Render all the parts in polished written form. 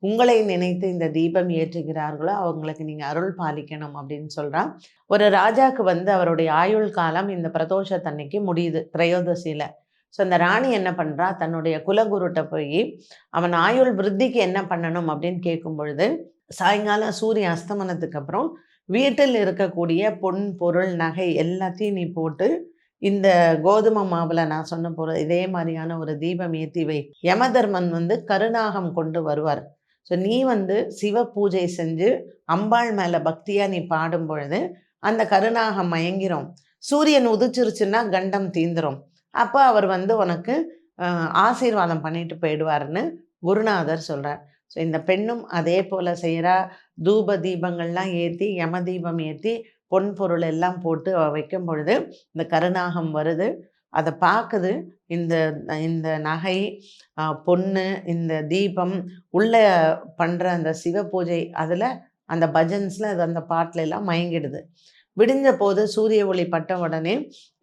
உங்களை நினைத்து இந்த தீபம் ஏற்றுகிறார்களோ அவங்களுக்கு நீங்கள் அருள் பாலிக்கணும் அப்படின்னு சொல்கிறான். ஒரு ராஜாவுக்கு வந்து அவருடைய ஆயுள் காலம் இந்த பிரதோஷத்தன்னைக்கு முடியுது, திரையோதசியில். ஸோ அந்த ராணி என்ன பண்ணுறா, தன்னுடைய குலகுருட்ட போய் அவன் ஆயுள் விருத்திக்கு என்ன பண்ணணும் அப்படின்னு கேட்கும் பொழுது, சாயங்காலம் சூரிய அஸ்தமனத்துக்கு அப்புறம் வீட்டில் இருக்கக்கூடிய பொன் பொருள் நகை எல்லாத்தையும் நீ போட்டு இந்த கோதுமை மாவில் நான் சொன்ன போகிற இதே மாதிரியான ஒரு தீபம் ஏற்றி வை. யமதர்மன் வந்து கருநாகம் கொண்டு வருவார். ஸோ நீ வந்து சிவ பூஜை செஞ்சு அம்பாள் மேலே பக்தியாக நீ பாடும் பொழுது அந்த கருநாகம் மயங்கிரும். சூரியன் உதிச்சிருச்சுன்னா கண்டம் தீந்துரும். அப்போ அவர் வந்து உனக்கு ஆசீர்வாதம் பண்ணிட்டு போயிடுவார்னு குருநாதர் சொல்கிறார். ஸோ இந்த பெண்ணும் அதே போல் செய்கிறா. தூப தீபங்கள்லாம் ஏற்றி யம தீபம் ஏற்றி பொன் பொருள் எல்லாம் போட்டு வைக்கும் பொழுது இந்த கருநாகம் வருது, அதை பார்க்குது. இந்த இந்த நகை பொண்ணு இந்த தீபம் உள்ளே பண்ணுற அந்த சிவ பூஜை அதில் அந்த பஜன்ஸில் அது அந்த பாட்டில் எல்லாம் மயங்கிடுது. விடிஞ்ச போது சூரிய ஒளி பட்ட உடனே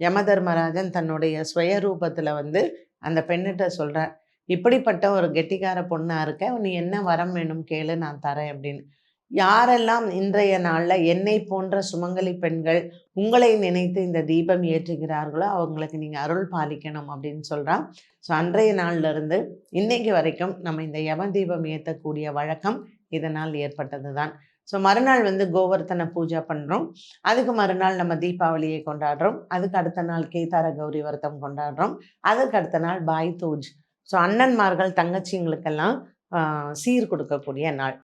யமதர்மராஜன் தன்னுடைய ஸ்வயரூபத்தில் வந்து அந்த பெண்ணிட்ட சொல்கிறார், இப்படிப்பட்ட ஒரு கெட்டிக்கார பொண்ணாக இருக்க, நீ என்ன வரம் வேணும் கேளு, நான் தரேன் அப்படின்னு. யாரெல்லாம் இன்றைய நாளில் என்னை போன்ற சுமங்கலி பெண்கள் உங்களை நினைத்து இந்த தீபம் ஏற்றுகிறார்களோ அவங்களுக்கு நீங்கள் அருள் பாலிக்கணும் அப்படின்னு சொல்கிறான். ஸோ அன்றைய நாள்லேருந்து இன்னைக்கு வரைக்கும் நம்ம இந்த யம தீபம் ஏற்றக்கூடிய வழக்கம் இதனால் ஏற்பட்டது தான். ஸோ மறுநாள் வந்து கோவர்த்தன பூஜை பண்ணுறோம். அதுக்கு மறுநாள் நம்ம தீபாவளியை கொண்டாடுறோம். அதுக்கு அடுத்த நாள் கேதார கௌரி விரதம் கொண்டாடுறோம். அதுக்கு அடுத்த நாள் பாய் தூஜ். ஸோ அண்ணன்மார்கள் தங்கச்சிங்களுக்கெல்லாம் சீர் கொடுக்கக்கூடிய நாள்.